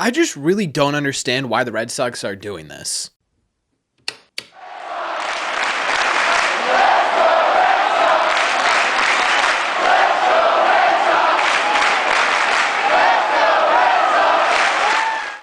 I just really don't understand why the Red Sox are doing this.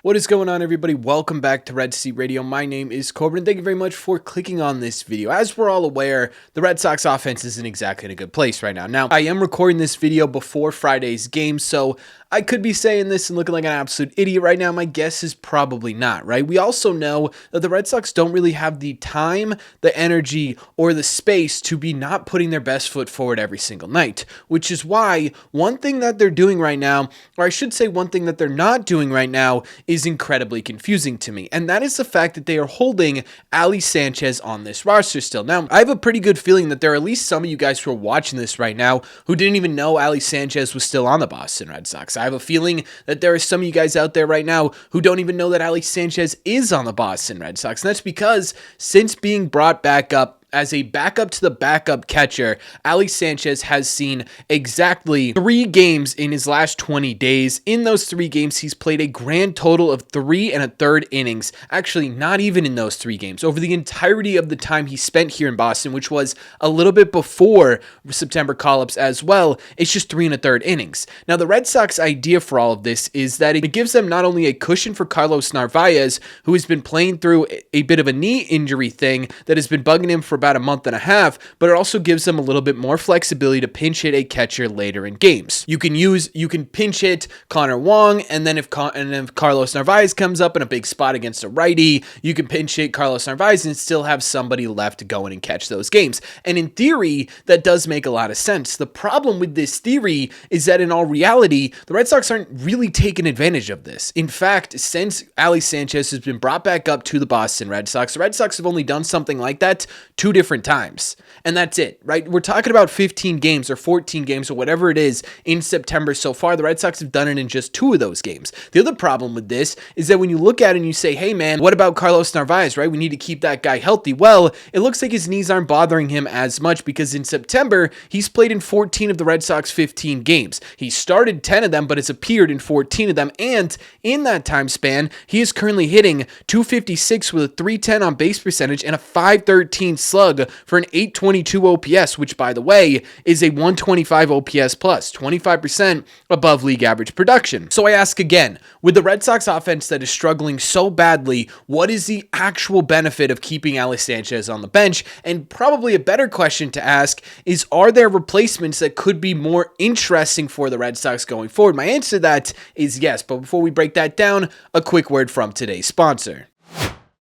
What is going on, everybody? Welcome back to Red Seat Radio. My name is Corbin, and thank you very much for clicking on this video. As we're all aware, the Red Sox offense isn't exactly in a good place right now. Now, I am recording this video before Friday's game, so I could be saying this and looking like an absolute idiot right now. My guess is probably not, right? We also know that the Red Sox don't really have the time, the energy, or the space to be not putting their best foot forward every single night, which is why one thing that they're doing right now, or I should say one thing that they're not doing right now, is incredibly confusing to me, and that is the fact that they are holding Ali Sanchez on this roster still. Now, I have a pretty good feeling that there are at least some of you guys who are watching this right now who didn't even know Ali Sanchez was still on the Boston Red Sox. I have a feeling that there are some of you guys out there right now who don't even know that Ali Sanchez is on the Boston Red Sox, and that's because since being brought back up as a backup to the backup catcher, Ali Sanchez has seen exactly 3 games in his last 20 days. In those 3 games, he's played a grand total of 3 1/3 innings. Actually, not even in those 3 games. Over the entirety of the time he spent here in Boston, which was a little bit before September call-ups as well, it's just 3 1/3 innings. Now, the Red Sox idea for all of this is that it gives them not only a cushion for Carlos Narvaez, who has been playing through a bit of a knee injury thing that has been bugging him for about a month and a half, but it also gives them a little bit more flexibility to pinch hit a catcher later in games. You can pinch hit Connor Wong, and then if Carlos Narvaez comes up in a big spot against a righty, you can pinch hit Carlos Narvaez and still have somebody left to go in and catch those games. And in theory, that does make a lot of sense. The problem with this theory is that in all reality, the Red Sox aren't really taking advantage of this. In fact, since Ali Sanchez has been brought back up to the Boston Red Sox, the Red Sox have only done something like that 2 different times. And that's it, right? We're talking about 15 games or 14 games or whatever it is in September so far. The Red Sox have done it in just 2 of those games. The other problem with this is that when you look at it and you say, hey man, what about Carlos Narvaez, right? We need to keep that guy healthy. Well, it looks like his knees aren't bothering him as much because in September, he's played in 14 of the Red Sox 15 games. He started 10 of them, but has appeared in 14 of them. And in that time span, he is currently hitting .256 with a .310 on base percentage and a .513 slug for an .822 OPS, which by the way is a .125 OPS plus, 25% above league average production. So I ask again, with the Red Sox offense that is struggling so badly, what is the actual benefit of keeping Ali Sanchez on the bench? And probably a better question to ask is, are there replacements that could be more interesting for the Red Sox going forward? My answer to that is yes, but before we break that down, a quick word from today's sponsor.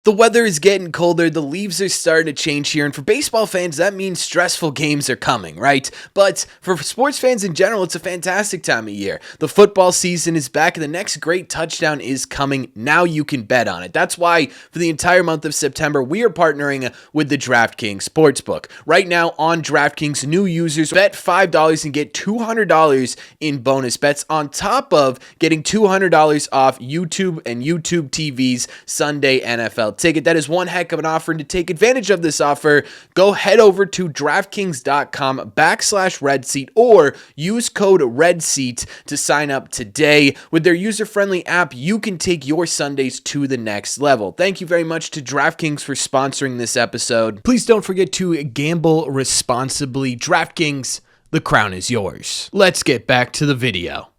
The weather is getting colder, the leaves are starting to change here, and for baseball fans, that means stressful games are coming, right? But for sports fans in general, it's a fantastic time of year. The football season is back, and the next great touchdown is coming. Now you can bet on it. That's why for the entire month of September, we are partnering with the DraftKings Sportsbook. Right now on DraftKings, new users bet $5 and get $200 in bonus bets on top of getting $200 off YouTube and YouTube TV's Sunday NFL ticket. That is one heck of an offer, and to take advantage of this offer, go head over to DraftKings.com/RedSeat or use code REDSEAT to sign up today. With their user-friendly app, you can take your Sundays to the next level. Thank you very much to DraftKings for sponsoring this episode. Please don't forget to gamble responsibly. DraftKings, the crown is yours. Let's get back to the video.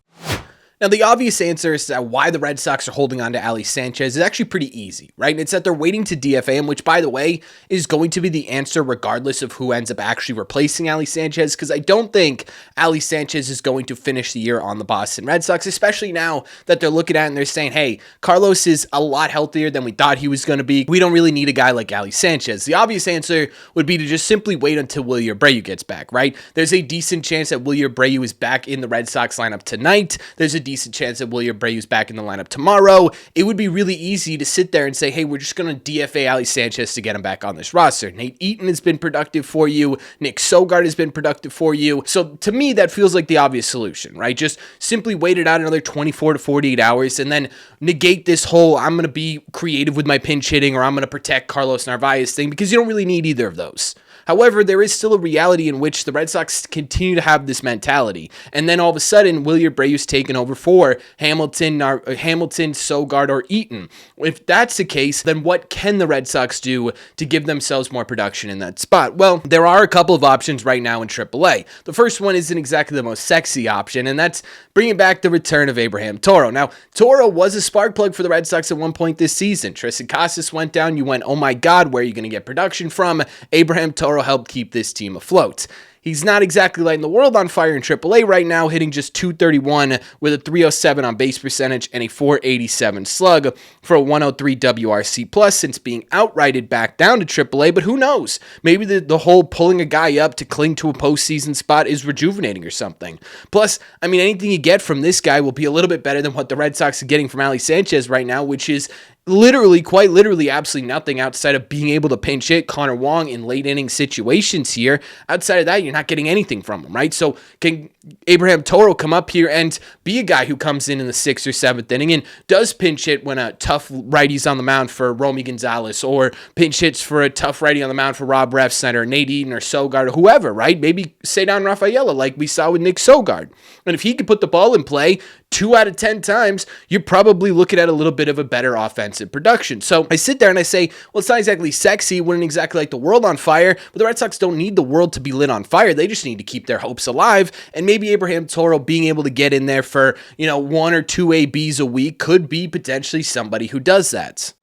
Now, the obvious answer as to why the Red Sox are holding on to Ali Sanchez is actually pretty easy, right? It's that they're waiting to DFA him, which, by the way, is going to be the answer regardless of who ends up actually replacing Ali Sanchez, because I don't think Ali Sanchez is going to finish the year on the Boston Red Sox, especially now that they're looking at it and they're saying, hey, Carlos is a lot healthier than we thought he was going to be. We don't really need a guy like Ali Sanchez. The obvious answer would be to just simply wait until Wilyer Abreu gets back, right? There's a decent chance that Wilyer Abreu is back in the Red Sox lineup tonight. There's a decent chance that Wilyer Abreu is back in the lineup tomorrow. It would be really easy to sit there and say, hey, we're just going to DFA Ali Sanchez to get him back on this roster. Nate Eaton has been productive for you. Nick Sogard has been productive for you. So to me, that feels like the obvious solution, right? Just simply wait it out another 24 to 48 hours and then negate this whole I'm going to be creative with my pinch hitting or I'm going to protect Carlos Narvaez thing, because you don't really need either of those. However, there is still a reality in which the Red Sox continue to have this mentality. And then all of a sudden, Wilyer Abreu's taken over for Hamilton, Sogard, or Eaton. If that's the case, then what can the Red Sox do to give themselves more production in that spot? Well, there are a couple of options right now in AAA. The first one isn't exactly the most sexy option, and that's bringing back the return of Abraham Toro. Now, Toro was a spark plug for the Red Sox at one point this season. Tristan Casas went down. You went, oh my God, where are you going to get production from? Abraham Toro helped keep this team afloat. He's not exactly lighting the world on fire in AAA right now, hitting just .231 with a .307 on base percentage and a .487 slug for a 103 WRC plus since being outrighted back down to AAA. But who knows? Maybe the whole pulling a guy up to cling to a postseason spot is rejuvenating or something. Plus, I mean, anything you get from this guy will be a little bit better than what the Red Sox are getting from Ali Sanchez right now, which is quite literally, absolutely nothing outside of being able to pinch hit Connor Wong in late inning situations here. Outside of that, you're not getting anything from him, right? So can Abraham Toro come up here and be a guy who comes in the 6th or 7th inning and does pinch hit when a tough righty's on the mound for Romy Gonzalez, or pinch hits for a tough righty on the mound for Rob Refsnyder or Nate Eaton or Sogard or whoever, right? Maybe Cedar Rafaela like we saw with Nick Sogard. And if he could put the ball in play 2 out of 10 times, you're probably looking at a little bit of a better offensive production. So I sit there and I say, well, it's not exactly sexy, wouldn't exactly light the world on fire, but the Red Sox don't need the world to be lit on fire. They just need to keep their hopes alive. And maybe Abraham Toro being able to get in there for, 1 or 2 ABs a week could be potentially somebody who does that.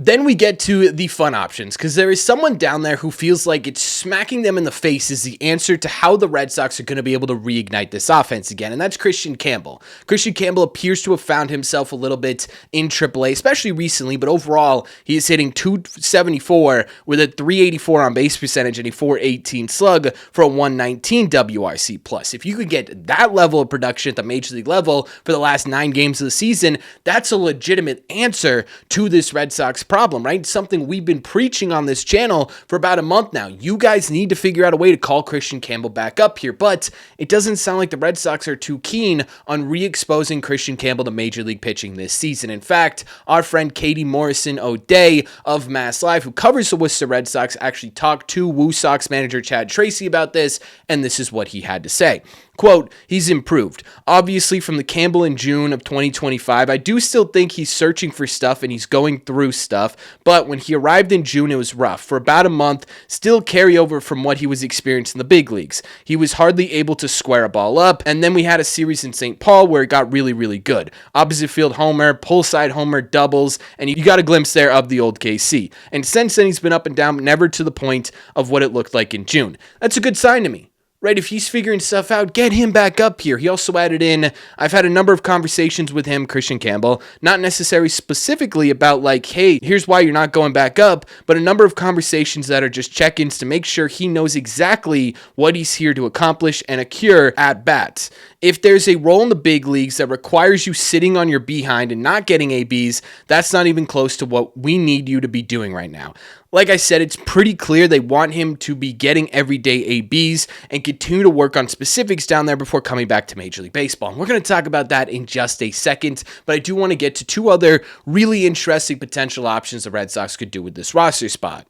Then we get to the fun options, because there is someone down there who feels like it's smacking them in the face is the answer to how the Red Sox are going to be able to reignite this offense again, and that's Kristian Campbell. Kristian Campbell appears to have found himself a little bit in AAA, especially recently, but overall, he is hitting .274 with a .384 on base percentage and a .418 slug for a 119 WRC plus. If you could get that level of production at the major league level for the last 9 games of the season, that's a legitimate answer to this Red Sox problem, right? Something we've been preaching on this channel for about a month now. You guys need to figure out a way to call Kristian Campbell back up here, but it doesn't sound like the Red Sox are too keen on re-exposing Kristian Campbell to major league pitching this season. In fact, our friend Katie Morrison O'Day of Mass Live, who covers the Worcester Red Sox, actually talked to Woo Sox manager Chad Tracy about this, and this is what he had to say. Quote, he's improved. Obviously, from the Campbell in June of 2025, I do still think he's searching for stuff and he's going through stuff, but when he arrived in June, it was rough. For about a month, still carryover from what he was experiencing in the big leagues. He was hardly able to square a ball up, and then we had a series in St. Paul where it got really, really good. Opposite field homer, pull side homer, doubles, and you got a glimpse there of the old KC. And since then, he's been up and down, but never to the point of what it looked like in June. That's a good sign to me. Right, if he's figuring stuff out, get him back up here. He also added in, I've had a number of conversations with him, Kristian Campbell, not necessarily specifically about like, hey, here's why you're not going back up, but a number of conversations that are just check-ins to make sure he knows exactly what he's here to accomplish and occur at bats. If there's a role in the big leagues that requires you sitting on your behind and not getting ABs, that's not even close to what we need you to be doing right now. Like I said, it's pretty clear they want him to be getting everyday ABs and continue to work on specifics down there before coming back to Major League Baseball. And we're going to talk about that in just a second, but I do want to get to 2 other really interesting potential options the Red Sox could do with this roster spot.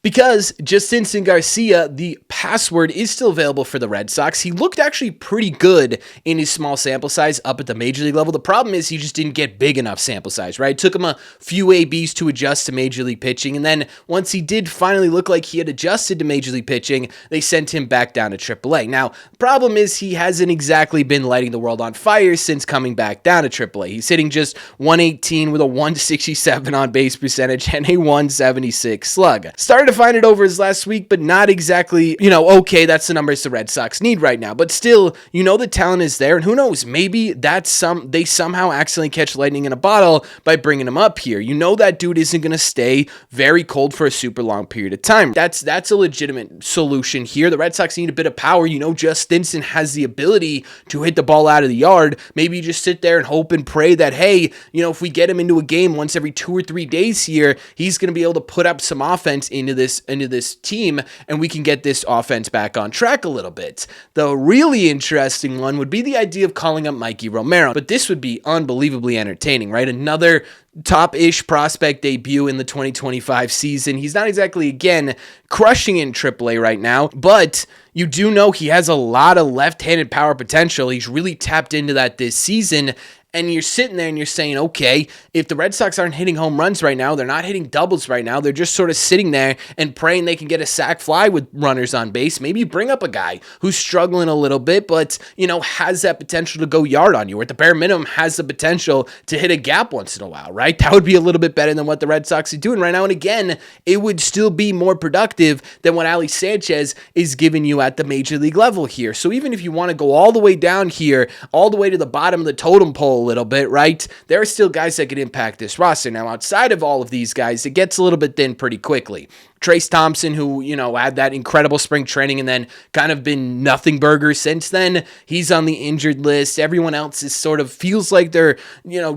Because Justinson Garcia, the password is still available for the Red Sox. He looked actually pretty good in his small sample size up at the major league level. The problem is he just didn't get big enough sample size, right? It took him a few ABs to adjust to major league pitching. And then once he did finally look like he had adjusted to major league pitching, they sent him back down to AAA. Now, the problem is he hasn't exactly been lighting the world on fire since coming back down to AAA. He's hitting just 118 with a 167 on base percentage and a 176 slug. Started to find it over his last week, but not exactly, okay, that's the numbers the Red Sox need right now. But still, the talent is there, and who knows, maybe they somehow accidentally catch lightning in a bottle by bringing him up here. That dude isn't going to stay very cold for a super long period of time. That's a legitimate solution here. The Red Sox need a bit of power. Just Stinson has the ability to hit the ball out of the yard. Maybe you just sit there and hope and pray that, hey, if we get him into a game once every 2 or 3 days here, he's going to be able to put up some offense into this team, and we can get this offense back on track a little bit. The really interesting one would be the idea of calling up Mikey Romero, but this would be unbelievably entertaining, right? Another top-ish prospect debut in the 2025 season. He's not exactly, again, crushing in AAA right now, but you do know he has a lot of left-handed power potential. He's really tapped into that this season. And you're sitting there and you're saying, okay, if the Red Sox aren't hitting home runs right now, they're not hitting doubles right now, they're just sort of sitting there and praying they can get a sac fly with runners on base. Maybe you bring up a guy who's struggling a little bit, but, has that potential to go yard on you, or at the bare minimum has the potential to hit a gap once in a while, right? That would be a little bit better than what the Red Sox are doing right now. And again, it would still be more productive than what Ali Sanchez is giving you at the major league level here. So even if you want to go all the way down here, all the way to the bottom of the totem pole a little bit, right? There are still guys that could impact this roster. Now, outside of all of these guys, it gets a little bit thin pretty quickly. Trace Thompson, who, had that incredible spring training and then kind of been nothing burger since then. He's on the injured list. Everyone else is sort of feels like they're,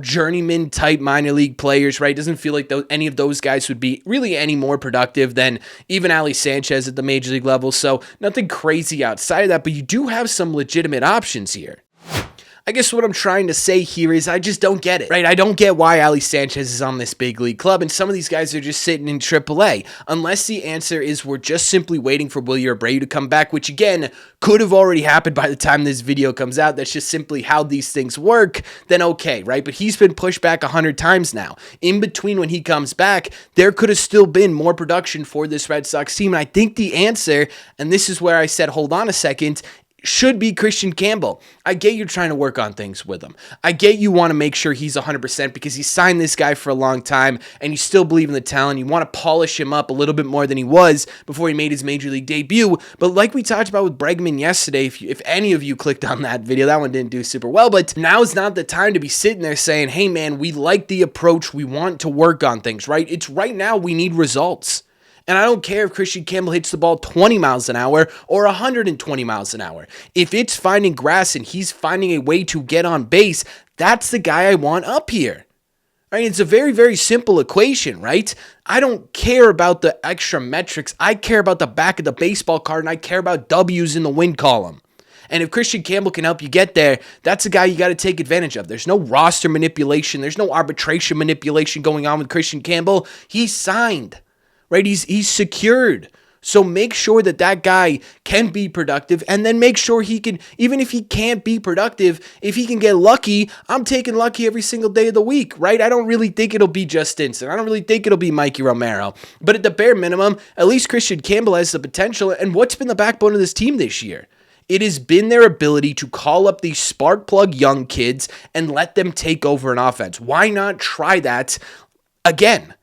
journeyman type minor league players, right? Doesn't feel like any of those guys would be really any more productive than even Ali Sanchez at the major league level. So nothing crazy outside of that, but you do have some legitimate options here. I guess what I'm trying to say here is I just don't get it, right? I don't get why Ali Sanchez is on this big league club and some of these guys are just sitting in AAA. Unless the answer is we're just simply waiting for Wilyer Abreu to come back, which again, could have already happened by the time this video comes out. That's just simply how these things work. Then okay, right? But he's been pushed back 100 times now. In between when he comes back, there could have still been more production for this Red Sox team. And I think the answer, and this is where I said, hold on a second, should be Kristian Campbell. I get you're trying to work on things with him. I get you want to make sure he's 100% because you signed this guy for a long time and you still believe in the talent. You want to polish him up a little bit more than he was before he made his major league debut. But like we talked about with Bregman yesterday, if any of you clicked on that video, that one didn't do super well. But now's not the time to be sitting there saying, hey man, we like the approach. We want to work on things, right? It's right now we need results. And I don't care if Kristian Campbell hits the ball 20 miles an hour or 120 miles an hour. If it's finding grass and he's finding a way to get on base, that's the guy I want up here. Right? It's a very, very simple equation, right? I don't care about the extra metrics. I care about the back of the baseball card, and I care about W's in the win column. And if Kristian Campbell can help you get there, that's a guy you got to take advantage of. There's no roster manipulation. There's no arbitration manipulation going on with Kristian Campbell. He's signed. Right? He's secured. So make sure that guy can be productive, and then make sure he can, even if he can't be productive, if he can get lucky, I'm taking lucky every single day of the week, right? I don't really think it'll be just Stinson. I don't really think it'll be Mikey Romero. But at the bare minimum, at least Kristian Campbell has the potential. And what's been the backbone of this team this year? It has been their ability to call up these spark plug young kids and let them take over an offense. Why not try that again?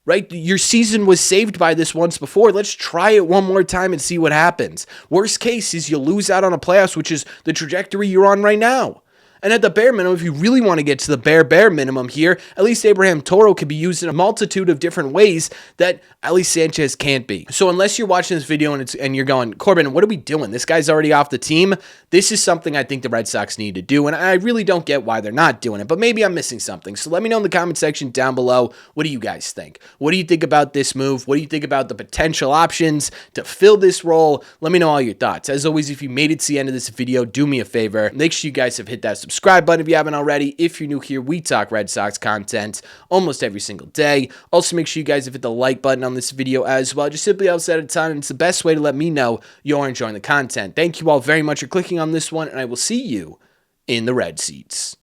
Right? Your season was saved by this once before. Let's try it one more time and see what happens. Worst case is you lose out on a playoffs, which is the trajectory you're on right now. And at the bare minimum, if you really want to get to the bare minimum here, at least Abraham Toro could be used in a multitude of different ways that Ali Sanchez can't be. So unless you're watching this video and you're going, Corbin, what are we doing? This guy's already off the team. This is something I think the Red Sox need to do, and I really don't get why they're not doing it, but maybe I'm missing something. So let me know in the comment section down below. What do you guys think? What do you think about this move? What do you think about the potential options to fill this role? Let me know all your thoughts. As always, if you made it to the end of this video, do me a favor. Make sure you guys have hit that subscribe button if you haven't already. If you're new here, we talk Red Sox content almost every single day. Also, make sure you guys have hit the like button on this video as well. Just simply helps out a ton, and it's the best way to let me know you're enjoying the content. Thank you all very much for clicking on this one, and I will see you in the red seats.